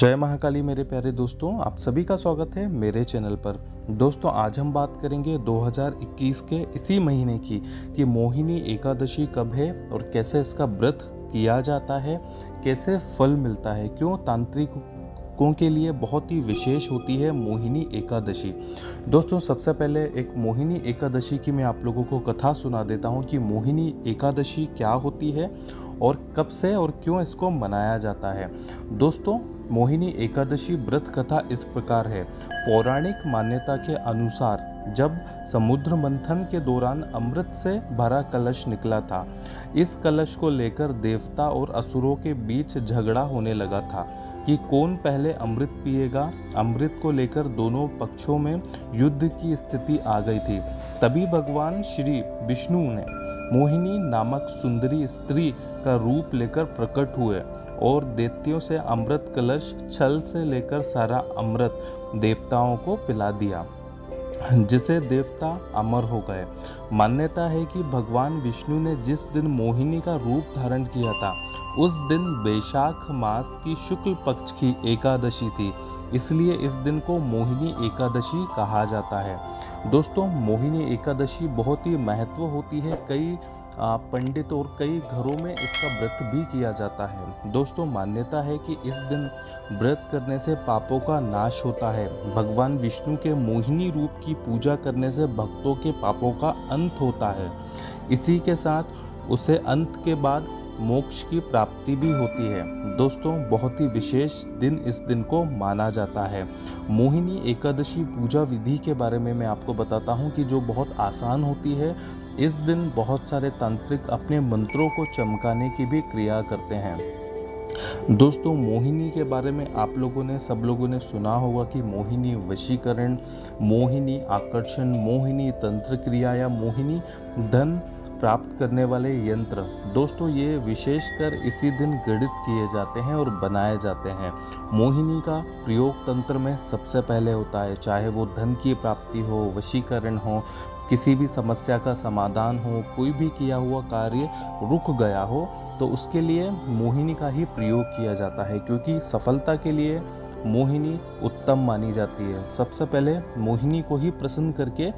जय महाकाली मेरे प्यारे दोस्तों, आप सभी का स्वागत है मेरे चैनल पर। दोस्तों आज हम बात करेंगे 2021 के इसी महीने की कि मोहिनी एकादशी कब है और कैसे इसका व्रत किया जाता है, कैसे फल मिलता है, क्यों तांत्रिकों के लिए बहुत ही विशेष होती है मोहिनी एकादशी। दोस्तों सबसे पहले एक मोहिनी एकादशी की मैं आप लोगों को कथा सुना देता हूँ कि मोहिनी एकादशी क्या होती है और कब से और क्यों इसको मनाया जाता है। दोस्तों मोहिनी एकादशी व्रत कथा इस प्रकार है। पौराणिक मान्यता के अनुसार जब समुद्र मंथन के दौरान अमृत से भरा कलश निकला था, इस कलश को लेकर देवता और असुरों के बीच झगड़ा होने लगा था कि कौन पहले अमृत पिएगा। अमृत को लेकर दोनों पक्षों में युद्ध की स्थिति आ गई थी। तभी भगवान श्री विष्णु ने मोहिनी नामक सुंदरी स्त्री का रूप लेकर प्रकट हुए और दैत्यों से अमृत कलश छल से लेकर सारा अमृत देवताओं को पिला दिया, जिसे देवता अमर हो गए। मान्यता है कि भगवान विष्णु ने जिस दिन मोहिनी का रूप धारण किया था, उस दिन वैशाख मास की शुक्ल पक्ष की एकादशी थी, इसलिए इस दिन को मोहिनी एकादशी कहा जाता है। दोस्तों मोहिनी एकादशी बहुत ही महत्व होती है। कई पंडित और कई घरों में इसका व्रत भी किया जाता है। दोस्तों मान्यता है कि इस दिन व्रत करने से पापों का नाश होता है। भगवान विष्णु के मोहिनी रूप की पूजा करने से भक्तों के पापों का अंत होता है। इसी के साथ उसे अंत के बाद मोक्ष की प्राप्ति भी होती है। दोस्तों बहुत ही विशेष दिन इस दिन को माना जाता है। मोहिनी एकादशी पूजा विधि के बारे में मैं आपको बताता हूँ कि जो बहुत आसान होती है। इस दिन बहुत सारे तांत्रिक अपने मंत्रों को चमकाने की भी क्रिया करते हैं। दोस्तों मोहिनी के बारे में आप लोगों ने सब लोगों ने सुना होगा कि मोहिनी वशीकरण, मोहिनी आकर्षण, मोहिनी तंत्र क्रिया या मोहिनी धन प्राप्त करने वाले यंत्र। दोस्तों ये विशेषकर इसी दिन गढ़ित किए जाते हैं और बनाए जाते हैं। मोहिनी का प्रयोग तंत्र में सबसे पहले होता है, चाहे वो धन की प्राप्ति हो, वशीकरण हो, किसी भी समस्या का समाधान हो, कोई भी किया हुआ कार्य रुक गया हो, तो उसके लिए मोहिनी का ही प्रयोग किया जाता है, क्योंकि सफलता के लिए मोहिनी उत्तम मानी जाती है। सबसे पहले मोहिनी को ही प्रसन्न करके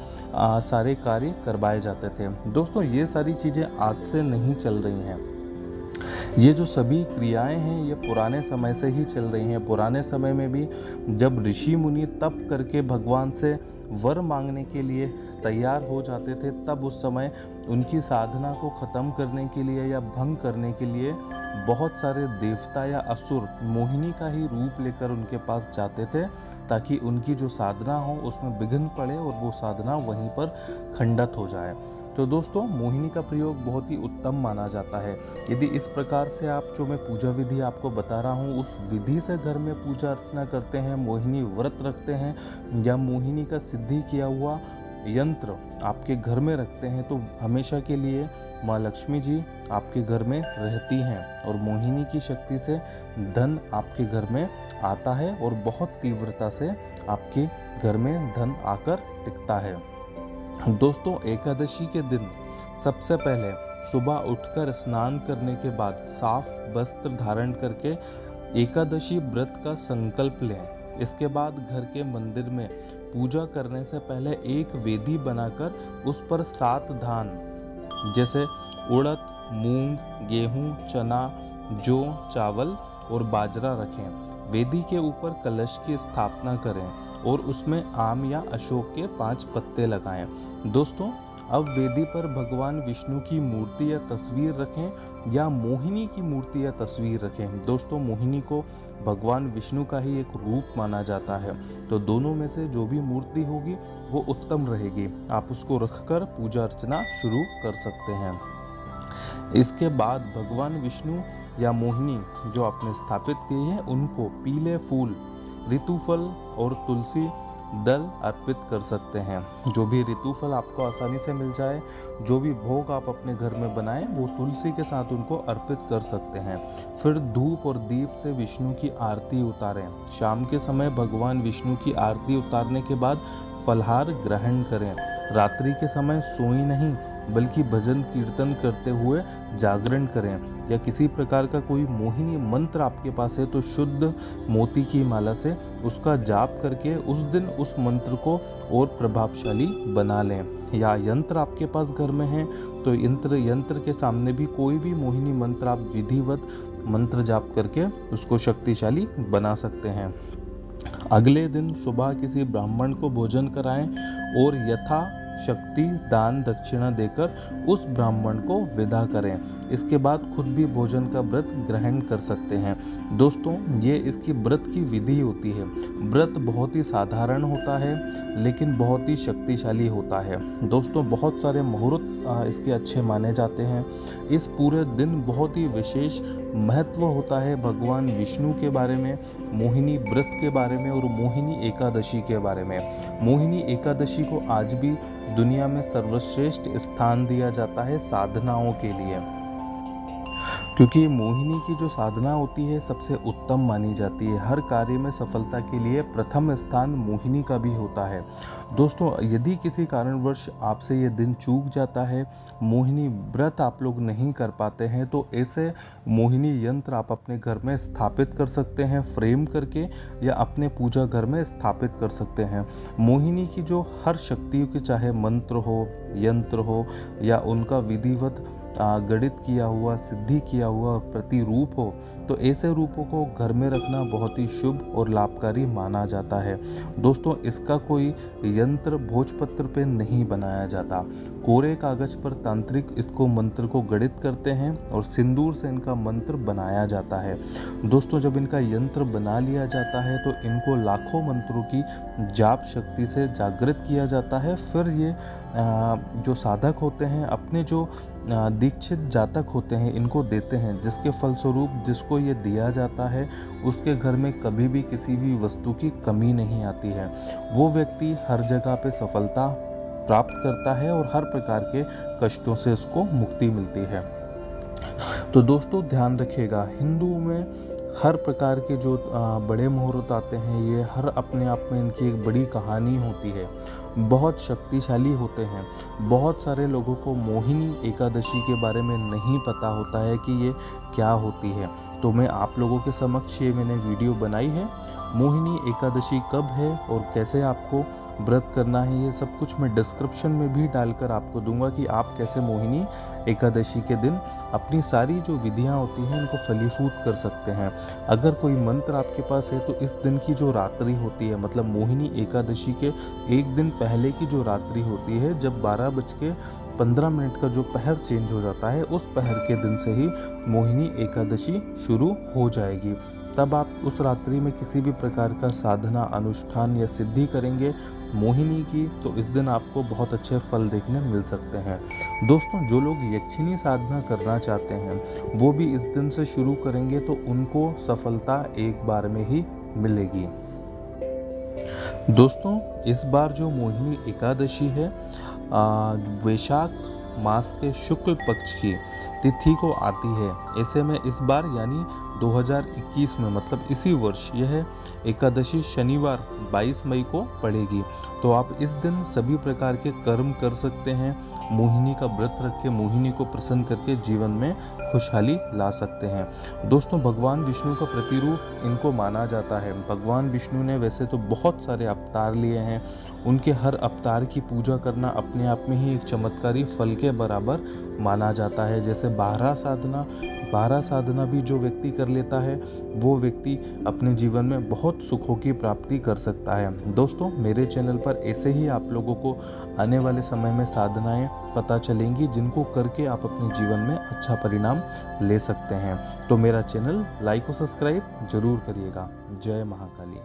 सारे कार्य करवाए जाते थे। दोस्तों ये सारी चीज़ें आज से नहीं चल रही हैं। ये जो सभी क्रियाएं हैं ये पुराने समय से ही चल रही हैं। पुराने समय में भी जब ऋषि मुनि तप करके भगवान से वर मांगने के लिए तैयार हो जाते थे, तब उस समय उनकी साधना को ख़त्म करने के लिए या भंग करने के लिए बहुत सारे देवता या असुर मोहिनी का ही रूप लेकर उनके पास जाते थे, ताकि उनकी जो साधना हो उसमें विघ्न पड़े और वो साधना वहीं पर खंडित हो जाए। तो दोस्तों मोहिनी का प्रयोग बहुत ही उत्तम माना जाता है। यदि इस प्रकार से आप जो मैं पूजा विधि आपको बता रहा हूँ उस विधि से घर में पूजा अर्चना करते हैं, मोहिनी व्रत रखते हैं या मोहिनी का सिद्धि किया हुआ यंत्र आपके घर में रखते हैं, तो हमेशा के लिए माँ लक्ष्मी जी आपके घर में रहती हैं और मोहिनी की शक्ति से धन आपके घर में आता है और बहुत तीव्रता से आपके घर में धन आकर टिकता है। दोस्तों एकादशी के दिन सबसे पहले सुबह उठकर स्नान करने के बाद साफ वस्त्र धारण करके एकादशी व्रत का संकल्प लें। इसके बाद घर के मंदिर में पूजा करने से पहले एक वेदी बनाकर उस पर 7 धान जैसे उड़द, मूंग, गेहूं, चना, जौ, चावल और बाजरा रखें। वेदी के ऊपर कलश की स्थापना करें और उसमें आम या अशोक के 5 पत्ते लगाएं। दोस्तों अब वेदी पर भगवान विष्णु की मूर्ति या तस्वीर रखें या मोहिनी की मूर्ति या तस्वीर रखें। दोस्तों मोहिनी को भगवान विष्णु का ही एक रूप माना जाता है, तो दोनों में से जो भी मूर्ति होगी वो उत्तम रहेगी। आप उसको रखकर पूजा अर्चना शुरू कर सकते हैं। इसके बाद भगवान विष्णु या मोहिनी जो आपने स्थापित की है उनको पीले फूल, ऋतुफल और तुलसी दल अर्पित कर सकते हैं। जो भी ऋतु फल आपको आसानी से मिल जाए, जो भी भोग आप अपने घर में बनाएं, वो तुलसी के साथ उनको अर्पित कर सकते हैं। फिर धूप और दीप से विष्णु की आरती उतारें। शाम के समय भगवान विष्णु की आरती उतारने के बाद फलहार ग्रहण करें। रात्रि के समय सोई नहीं बल्कि भजन कीर्तन करते हुए जागरण करें, या किसी प्रकार का कोई मोहिनी मंत्र आपके पास है तो शुद्ध मोती की माला से उसका जाप करके उस दिन उस मंत्र को और प्रभावशाली बना लें। या यंत्र आपके पास घर में है तो यंत्र के सामने भी कोई भी मोहिनी मंत्र आप विधिवत मंत्र जाप करके उसको शक्तिशाली बना सकते हैं। अगले दिन सुबह किसी ब्राह्मण को भोजन कराएं और यथा शक्ति दान दक्षिणा देकर उस ब्राह्मण को विदा करें। इसके बाद खुद भी भोजन का व्रत ग्रहण कर सकते हैं। दोस्तों, ये इसकी व्रत की विधि होती है। व्रत बहुत ही साधारण होता है लेकिन बहुत ही शक्तिशाली होता है। दोस्तों, बहुत सारे मुहूर्त इसके अच्छे माने जाते हैं। इस पूरे दिन बहुत ही विशेष महत्व होता है भगवान विष्णु के बारे में, मोहिनी व्रत के बारे में और मोहिनी एकादशी के बारे में। मोहिनी एकादशी को आज भी दुनिया में सर्वश्रेष्ठ स्थान दिया जाता है साधनाओं के लिए, क्योंकि मोहिनी की जो साधना होती है सबसे उत्तम मानी जाती है। हर कार्य में सफलता के लिए प्रथम स्थान मोहिनी का भी होता है। दोस्तों, यदि किसी कारणवश आपसे ये दिन चूक जाता है, मोहिनी व्रत आप लोग नहीं कर पाते हैं, तो ऐसे मोहिनी यंत्र आप अपने घर में स्थापित कर सकते हैं, फ्रेम करके, या अपने पूजा घर में स्थापित कर सकते हैं। मोहिनी की जो हर शक्तियों के, चाहे मंत्र हो, यंत्र हो, या उनका विधिवत गणित किया हुआ, सिद्धि किया हुआ प्रतिरूप हो, तो ऐसे रूपों को घर में रखना बहुत ही शुभ और लाभकारी माना जाता है। दोस्तों, इसका कोई यंत्र भोजपत्र पे नहीं बनाया जाता। कोरे कागज पर तांत्रिक इसको मंत्र को गणित करते हैं और सिंदूर से इनका मंत्र बनाया जाता है। दोस्तों, जब इनका यंत्र बना लिया जाता है तो इनको लाखों मंत्रों की जाप शक्ति से जागृत किया जाता है। फिर ये जो साधक होते हैं, अपने जो दीक्षित जातक होते हैं, इनको देते हैं, जिसके फलस्वरूप जिसको ये दिया जाता है उसके घर में कभी भी किसी भी वस्तु की कमी नहीं आती है। वो व्यक्ति हर जगह पे सफलता प्राप्त करता है और हर प्रकार के कष्टों से उसको मुक्ति मिलती है। तो दोस्तों, ध्यान रखिएगा, हिंदुओं में हर प्रकार के जो बड़े मुहूर्त आते हैं, ये हर अपने आप में इनकी एक बड़ी कहानी होती है, बहुत शक्तिशाली होते हैं। बहुत सारे लोगों को मोहिनी एकादशी के बारे में नहीं पता होता है कि ये क्या होती है, तो मैं आप लोगों के समक्ष ये मैंने वीडियो बनाई है। मोहिनी एकादशी कब है और कैसे आपको व्रत करना है, ये सब कुछ मैं डिस्क्रिप्शन में भी डालकर आपको दूंगा कि आप कैसे मोहिनी एकादशी के दिन अपनी सारी जो विधियां होती हैं इनको फलीभूत कर सकते हैं। अगर कोई मंत्र आपके पास है तो इस दिन की जो रात्रि होती है, मतलब मोहिनी एकादशी के एक दिन पहले की जो रात्रि होती है, जब 12:15 का जो पहर चेंज हो जाता है, उस पहर के दिन से ही मोहिनी एकादशी शुरू हो जाएगी। तब आप उस रात्रि में किसी भी प्रकार का साधना, अनुष्ठान या सिद्धि करेंगे मोहिनी की, तो इस दिन आपको बहुत अच्छे फल देखने मिल सकते हैं। दोस्तों, जो लोग यक्षिणी साधना करना चाहते हैं वो भी इस दिन से शुरू करेंगे तो उनको सफलता एक बार में ही मिलेगी। दोस्तों, इस बार जो मोहिनी एकादशी है वैशाख मास के शुक्ल पक्ष की तिथि को आती है। ऐसे में इस बार यानी 2021 में, मतलब इसी वर्ष, यह एकादशी शनिवार 22 मई को पड़ेगी। तो आप इस दिन सभी प्रकार के कर्म कर सकते हैं, मोहिनी का व्रत रख के मोहिनी को प्रसन्न करके जीवन में खुशहाली ला सकते हैं। दोस्तों, भगवान विष्णु का प्रतिरूप इनको माना जाता है। भगवान विष्णु ने वैसे तो बहुत सारे अवतार लिए हैं, उनके हर अवतार की पूजा करना अपने आप में ही एक चमत्कारी फल के बराबर माना जाता है। जैसे 12 साधना भी जो व्यक्ति कर लेता है वो व्यक्ति अपने जीवन में बहुत सुखों की प्राप्ति कर सकता है। दोस्तों, मेरे चैनल पर ऐसे ही आप लोगों को आने वाले समय में साधनाएं पता चलेंगी जिनको करके आप अपने जीवन में अच्छा परिणाम ले सकते हैं। तो मेरा चैनल लाइक और सब्सक्राइब जरूर करिएगा। जय महाकाली।